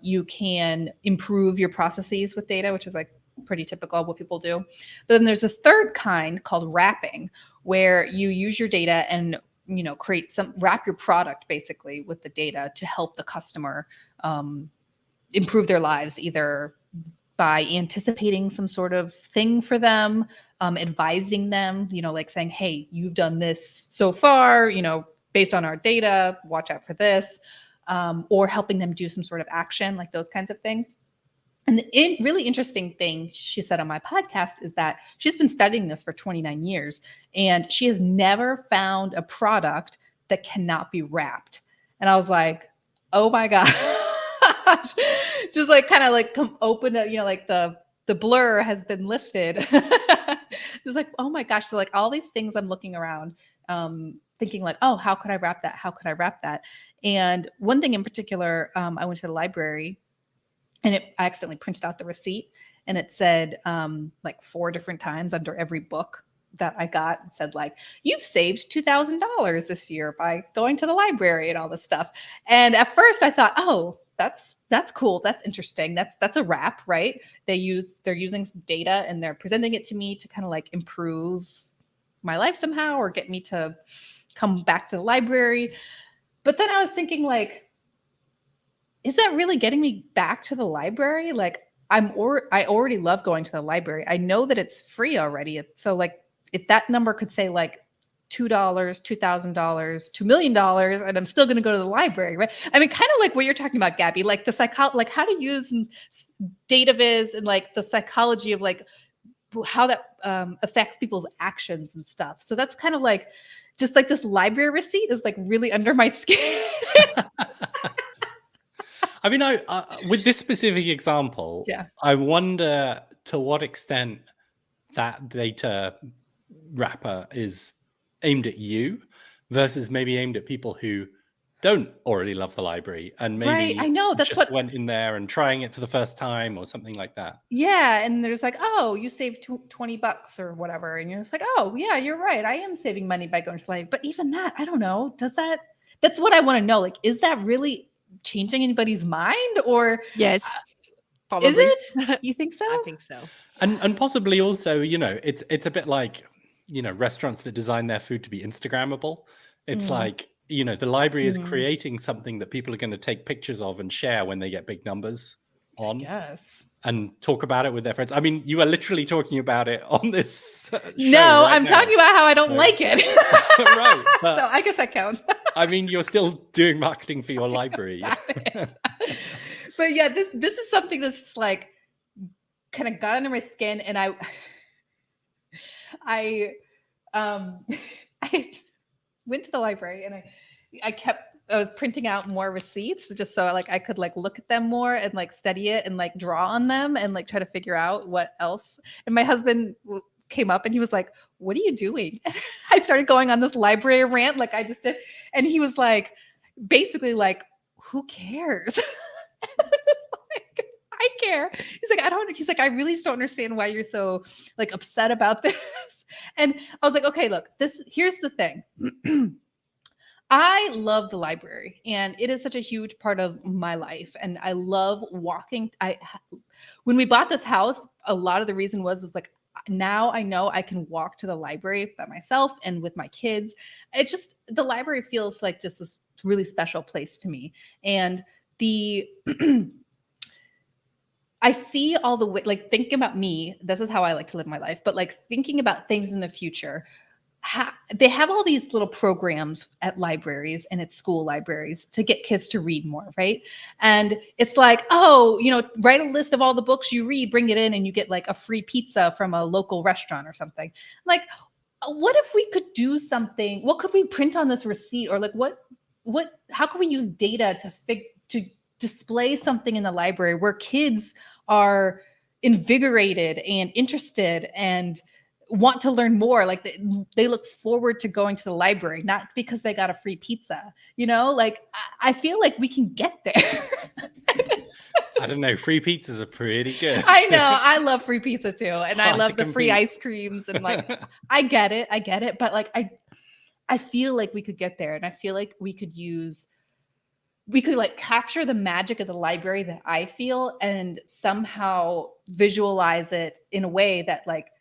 You can improve your processes with data, which is like pretty typical of what people do. But then there's this third kind called wrapping, where you use your data and, you know, wrap your product basically with the data to help the customer improve their lives, either by anticipating some sort of thing for them, advising them, you know, like saying, hey, you've done this so far, you know, based on our data, watch out for this, or helping them do some sort of action, like those kinds of things. And the really interesting thing she said on my podcast is that she's been studying this for 29 years, and she has never found a product that cannot be wrapped. And I was like, oh my gosh. Just like kind of like come open up, you know, like the blur has been lifted. It's like, oh my gosh. So like all these things I'm looking around, thinking like, oh, how could I wrap that? How could I wrap that? And one thing in particular, I went to the library, and I accidentally printed out the receipt, and it said like 4 different times under every book that I got, it said like, you've saved $2,000 this year by going to the library and all this stuff. And at first I thought, oh, that's cool. That's interesting. That's a wrap, right? They're using data and they're presenting it to me to kind of like improve my life somehow, or get me to come back to the library. But then I was thinking like, is that really getting me back to the library? Like I already love going to the library. I know that it's free already. So like if that number could say like $2, $2,000, $2 million, and I'm still going to go to the library, right? I mean, kind of like what you're talking about, Gabby, like like how to use Dataviz and like the psychology of like how that affects people's actions and stuff. So that's kind of like just like this library receipt is like really under my skin. I mean, with this specific example, Yeah. I wonder to what extent that data wrapper is aimed at you versus maybe aimed at people who don't already love the library and maybe Right, I know, that's just what- went in there and trying it for the first time or something like that. Yeah, and there's like, oh, you saved $20 or whatever, and you're just like, oh yeah, you're right, I am saving money by going to the library. But even that, I don't know. That's what I want to know. Like, is that really changing anybody's mind, or Yes, is probably. it? You think so? I think so. And possibly also, it's a bit like, restaurants that design their food to be Instagrammable. It's like, the library is creating something that people are going to take pictures of and share when they get big numbers on. Yes. And talk about it with their friends. I mean, you are literally talking about it on this show. No, right I'm now. talking about how I don't like it. Right. So I guess that counts. I mean, you're still doing marketing for your library. But yeah, this is something that's like kind of got under my skin, and I went to the library, and I was printing out more receipts just so like I could like look at them more and like study it and like draw on them and like try to figure out what else. And my husband came up and he was like, "What are you doing?" I started going on this library rant like I just did, and he was like, basically like, "Who cares?" Like, I care. He's like, he's like, "I really just don't understand why you're so like upset about this." And I was like, "Okay, look, here's the thing." I love the library, and it is such a huge part of my life, and I love walking. When we bought this house, a lot of the reason is like, now I know I can walk to the library by myself and with my kids. The library feels like just this really special place to me. And I see all the way, like thinking about me, this is how I like to live my life, but like thinking about things in the future. They have all these little programs at libraries and at school libraries to get kids to read more, right? And it's like, oh, write a list of all the books you read, bring it in, and you get like a free pizza from a local restaurant or something. Like, what if we could do something? What could we print on this receipt? Or like, how can we use data to display something in the library where kids are invigorated and interested and want to learn more? Like they look forward to going to the library, not because they got a free pizza, like I feel like we can get there. I don't know. Free pizzas are pretty good. I know. I love free pizza too. And I Hard love to the free compete. ice creams and like, I get it. But like, I feel like we could get there, and I feel like we could like capture the magic of the library that I feel and somehow visualize it in a way that like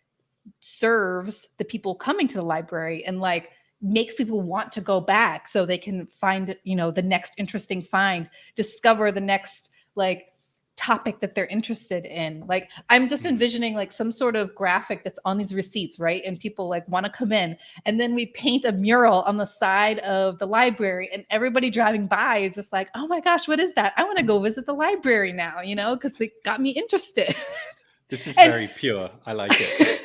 serves the people coming to the library and like makes people want to go back so they can find, the next interesting find, discover the next like topic that they're interested in. Like I'm just envisioning like some sort of graphic that's on these receipts, right? And people like want to come in, and then we paint a mural on the side of the library, and everybody driving by is just like, "Oh my gosh, what is that? I want to go visit the library now," because they got me interested. This is very pure. I like it.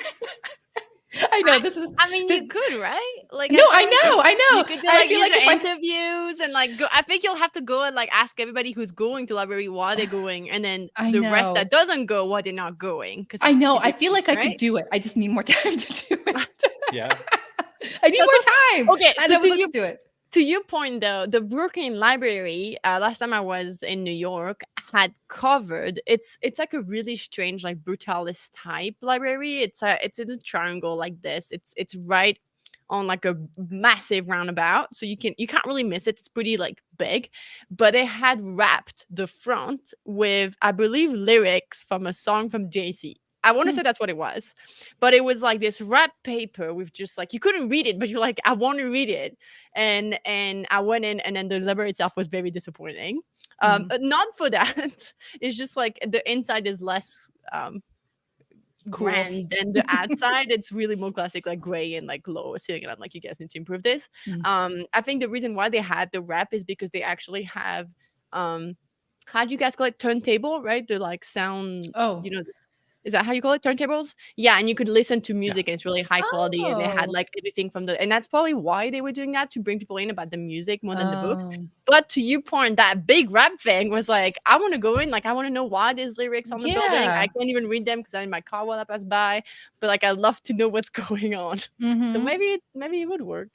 I know this is. I mean, you could, right? Like, No, I know. You could do I like feel like user if I- interviews and like go. I think you'll have to go and like ask everybody who's going to library why they're going, and then I the rest know. that doesn't go why they're not going. Because I know. I feel like I right? could do it. I just need more time to do it. Yeah. I need more time. Okay, and so I would love to do it. To your point, though, the Brooklyn Library, last time I was in New York, had covered. It's like a really strange, like brutalist type library. It's in a triangle like this. It's right on like a massive roundabout, so you can't really miss it. It's pretty like big, but it had wrapped the front with, I believe, lyrics from a song from Jay-Z. I want to say that's what it was, but it was like this wrap paper with just like, you couldn't read it, but you're like, I want to read it. And I went in, and then the library itself was very disappointing. Not for that. It's just like the inside is less grand than the outside. It's really more classic, like gray and like low ceiling. And I'm like, you guys need to improve this. I think the reason why they had the wrap is because they actually have how do you guys call it, turntable, right? The like sound, Is that how you call it? Turntables? Yeah, and you could listen to music and it's really high quality and they had Oh. like everything from and that's probably why they were doing that, to bring people in about the music more than the books. Oh. But to your point, that big rap thing was like, I want to go in, like I want to know why there's lyrics on the building. Yeah. I can't even read them because I'm in my car while I pass by. But like, I love to know what's going on. So Mhm. maybe it would work.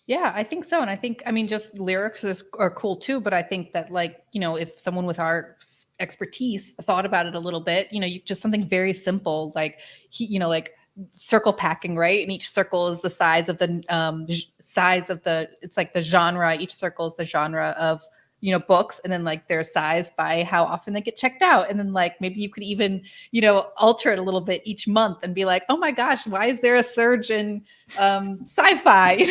Yeah, I think so. And I think, I mean, just lyrics are cool too. But I think that, like, you know, if someone with our expertise thought about it a little bit, you know, just something very simple, like, you know, like circle packing, right? And each circle is the size of it's like the genre. Each circle is the genre of, you know, books, and then like their size by how often they get checked out. And then like maybe you could even, you know, alter it a little bit each month and be like, oh my gosh, why is there a surge in sci-fi?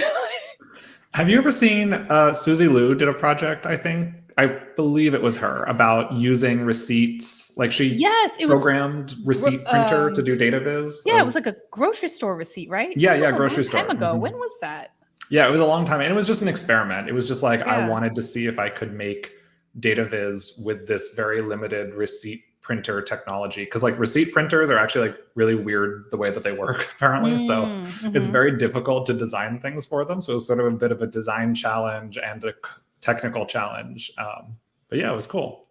Have you ever seen Susie Liu did a project, I believe it was her, about using receipts, like she It was programmed receipt printer to do Dataviz. Yeah, it was like a grocery store receipt, right? Yeah, That was a grocery long store. time ago. Mhm. When was that? Yeah, it was a long time. And it was just an experiment. It was just like, I Yeah. wanted to see if I could make Dataviz with this very limited receipt printer technology. Because like receipt printers are actually like really weird the way that they work, apparently. So it's very difficult to design things for them. So it was sort of a bit of a design challenge and a technical challenge. But yeah, it was cool.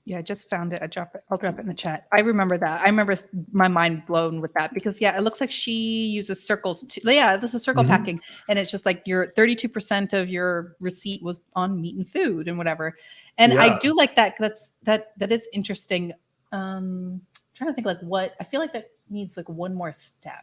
Yeah, I just found it. I'll drop it in the chat. I remember that. I remember my mind blown with that because yeah, it looks like she uses circles too. Yeah, this is circle packing, and it's just like your 32% of your receipt was on meat and food and whatever. And I do like that. That is interesting. I'm trying to think like what I feel like that needs like one more step.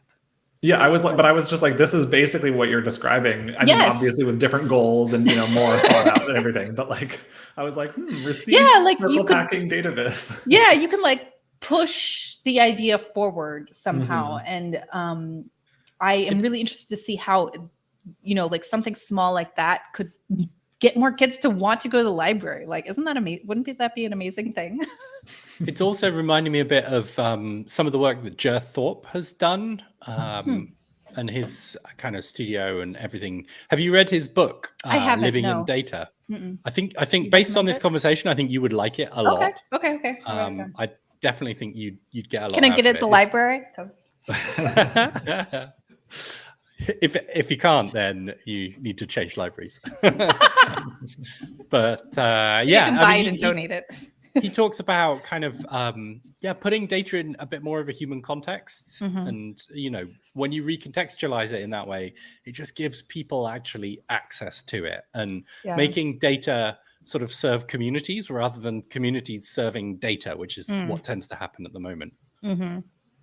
Yeah, I was just like, this is basically what you're describing. I mean, obviously with different goals and, you know, more thought out and everything. But like, I was like, receipts, like circle packing Dataviz. Yeah, you can like push the idea forward somehow. And I am really interested to see how, you know, like something small like that could get more kids to want to go to the library. Like, isn't that amazing? Wouldn't that be an amazing thing? It's also reminding me a bit of some of the work that Jer Thorpe has done and his kind of studio and everything. Have you read his book, I haven't, Living no. in Data? I think based on this conversation, I think you would like it a lot. Okay. I definitely think you'd get a lot. Can I get it at the library? If you can't, then you need to change libraries. But yeah, you can buy it and donate it. He talks about kind of putting data in a bit more of a human context, and you know, when you recontextualize it in that way, it just gives people actually access to it, and making data sort of serve communities rather than communities serving data, which is what tends to happen at the moment.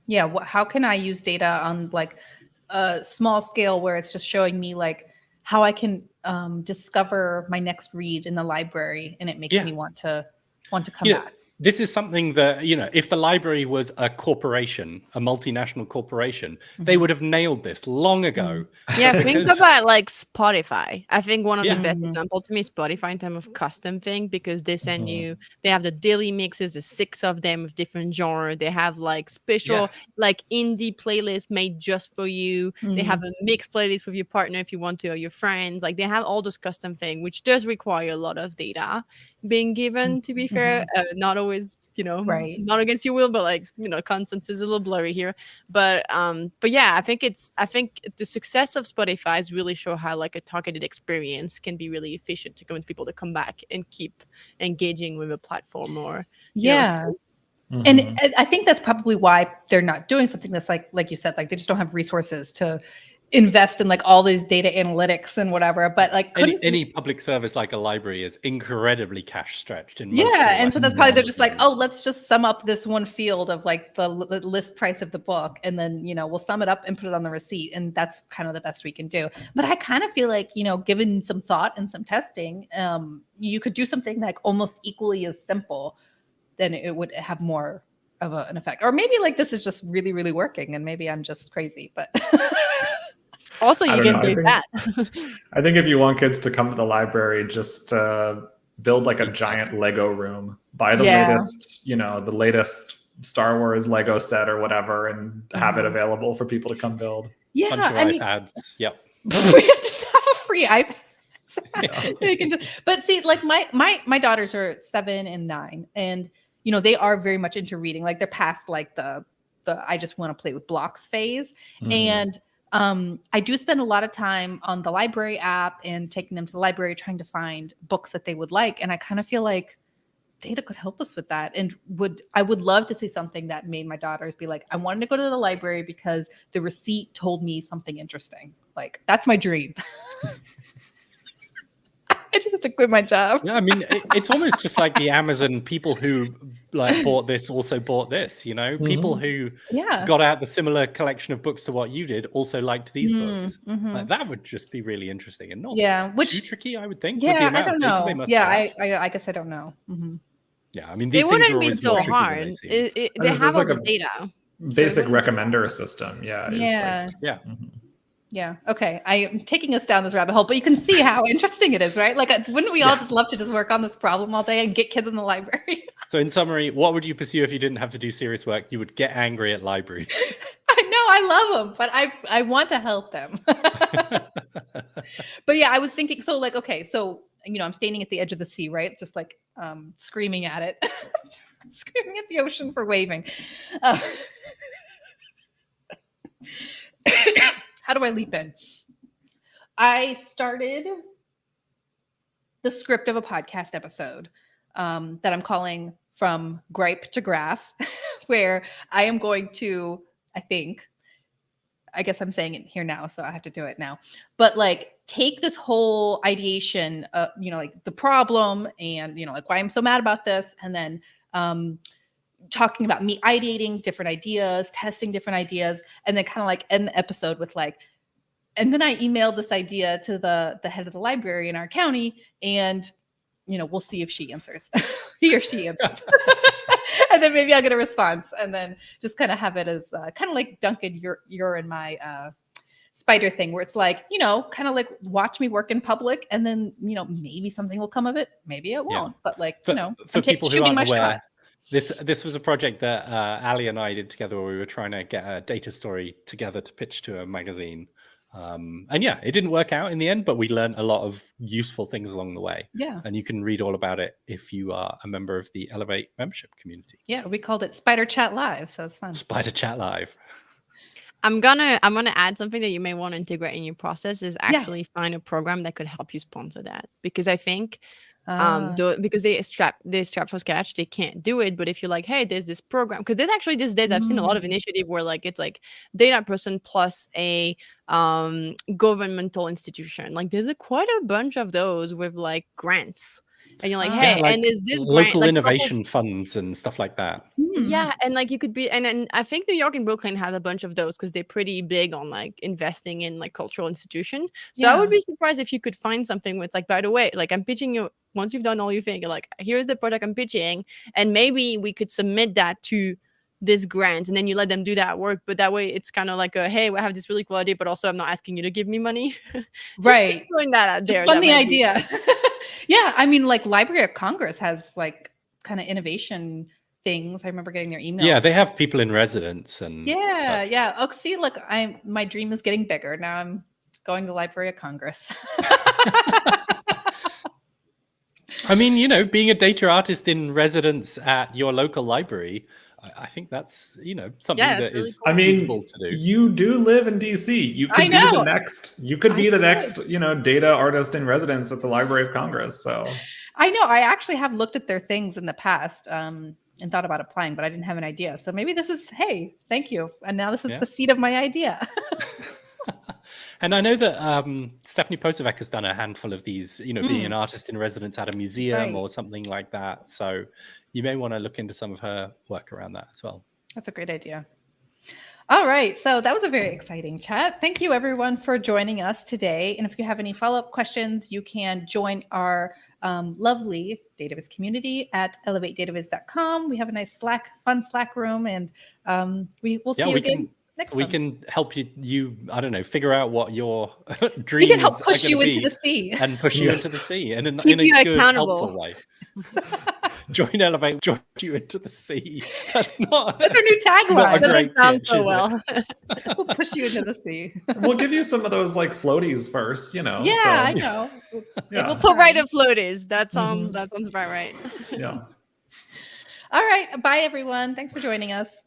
Yeah, how can I use data on like a small scale where it's just showing me like how I can discover my next read in the library, and it makes me want to come back. This is something that, you know, if the library was a corporation, a multinational corporation, they would have nailed this long ago. Yeah, think about like Spotify. I think one of the best examples to me is Spotify in terms of custom thing, because they send you, they have the daily mixes, the 6 of them of different genre. They have like special like indie playlists made just for you. They have a mixed playlist with your partner if you want to, or your friends. Like they have all those custom thing, which does require a lot of data being given, to be fair. Not always, you know, not against your will, but like, you know, consensus is a little blurry here. But yeah, I think the success of Spotify is really show how like a targeted experience can be really efficient to convince people to come back and keep engaging with a platform or and I think that's probably why they're not doing something that's like you said, like they just don't have resources to invest in like all these data analytics and whatever. But like any public service like a library is incredibly cash stretched. And so that's probably they're just like, oh, let's just sum up this one field of like the list price of the book, and then, you know, we'll sum it up and put it on the receipt, and that's kind of the best we can do. But I kind of feel like, you know, given some thought and some testing, you could do something like almost equally as simple, then it would have more of an effect. Or maybe like this is just really, really working, and maybe I'm just crazy, but also you can do that. I think if you want kids to come to the library, just build like a giant Lego room, buy the latest, you know, the latest Star Wars Lego set or whatever, and have it available for people to come build. Bunch of iPads. We just have a free iPad. You can just, but see, like my daughters are 7 and 9, and they are very much into reading. Like they're past like the I just want to play with blocks phase. And I do spend a lot of time on the library app and taking them to the library, trying to find books that they would like. And I kind of feel like data could help us with that. And I would love to see something that made my daughters be like, I wanted to go to the library because the receipt told me something interesting. Like, that's my dream. I just have to quit my job. Yeah, I mean, it's almost just like the Amazon people who like bought this also bought this, people who got out the similar collection of books to what you did also liked these books. Like, that would just be really interesting and not too tricky, I would think. Yeah, with the amount I don't of data know. they must Yeah, have. I guess I don't know. Yeah, I mean, these It things are wouldn't be always so more tricky than hard. they seem. They There's have all like the a data. basic recommender system. Yeah. Yeah. Yeah. Yeah. Okay. I am taking us down this rabbit hole, but you can see how interesting it is, right? Like, wouldn't we all just love to just work on this problem all day and get kids in the library? So in summary, what would you pursue if you didn't have to do serious work? You would get angry at libraries. I know, I love them, but I want to help them. But yeah, I was thinking, so like, okay, so, I'm standing at the edge of the sea, right? Just like screaming at it, screaming at the ocean for waving. How do I leap in? I started the script of a podcast episode that I'm calling From Gripe to Graph, where I am going to, I guess I'm saying it here now, so I have to do it now. But like, take this whole ideation, like the problem and, like why I'm so mad about this. And then talking about me ideating different ideas, testing different ideas, and then kind of like end the episode with like, and then I emailed this idea to the head of the library in our county, and we'll see if she answers, he or she answers. And then maybe I'll get a response, and then just kind of have it as kind of like Duncan, you're in my spider thing, where it's like, kind of like watch me work in public, and then maybe something will come of it, maybe it won't. But like, for I'm people who shooting my aren't aware, shot. this was a project that Alli and I did together, where we were trying to get a data story together to pitch to a magazine. And yeah, it didn't work out in the end, but we learned a lot of useful things along the way. Yeah. And you can read all about it if you are a member of the Elevate membership community. Yeah, we called it Spider Chat Live, so it's fun. Spider Chat Live. I'm gonna add something that you may want to integrate in your process is actually find a program that could help you sponsor that, because I think because they strap for Sketch, they can't do it. But if you're like, hey, there's this program, because there's actually these days I've seen a lot of initiative where like it's like data person plus a governmental institution. Like there's quite a bunch of those with like grants. And you're like, hey, like and is this local grant, innovation funds and stuff like that? Yeah, and like you could be, and I think New York and Brooklyn has a bunch of those because they're pretty big on like investing in like cultural institution. So I would be surprised if you could find something where it's like, by the way, like I'm pitching you, once you've done all you think, you're like, here's the project I'm pitching, and maybe we could submit that to this grant, and then you let them do that work. But that way it's kind of like a, hey, we have this really cool idea, but also I'm not asking you to give me money. Just throwing that out there. Just fund the idea. Yeah, I mean, like Library of Congress has like kind of innovation things. I remember getting their emails. Yeah, they have people in residence and yeah. Oh, see, look, my dream is getting bigger. Now I'm going to the Library of Congress. I mean, being a data artist in residence at your local library, I think that's, something that really is cool. feasible to do. You do live in DC. You could be the next. You could be the next. Data artist in residence at the Library of Congress. So I know. I actually have looked at their things in the past and thought about applying, but I didn't have an idea. So maybe this is, hey, thank you, and now this is the seed of my idea. And I know that Stephanie Posevec has done a handful of these, being an artist in residence at a museum or something like that. So you may want to look into some of her work around that as well. That's a great idea. All right. So that was a very exciting chat. Thank you, everyone, for joining us today. And if you have any follow-up questions, you can join our lovely Dataviz community at elevatedataviz.com. We have a nice fun Slack room, and we will see you again. We can help you, I don't know, figure out what your dreams we can help push you into the sea. And push you into the sea in Keep a you good, accountable. helpful way. Join Elevate, join you into the sea. That's our new tagline. Not a great pitch, so is well. We'll push you into the sea. we'll give you some of those like floaties first, Yeah, so, I know. Yeah. We'll put right of floaties. That sounds about right. Yeah. All right. Bye, everyone. Thanks for joining us.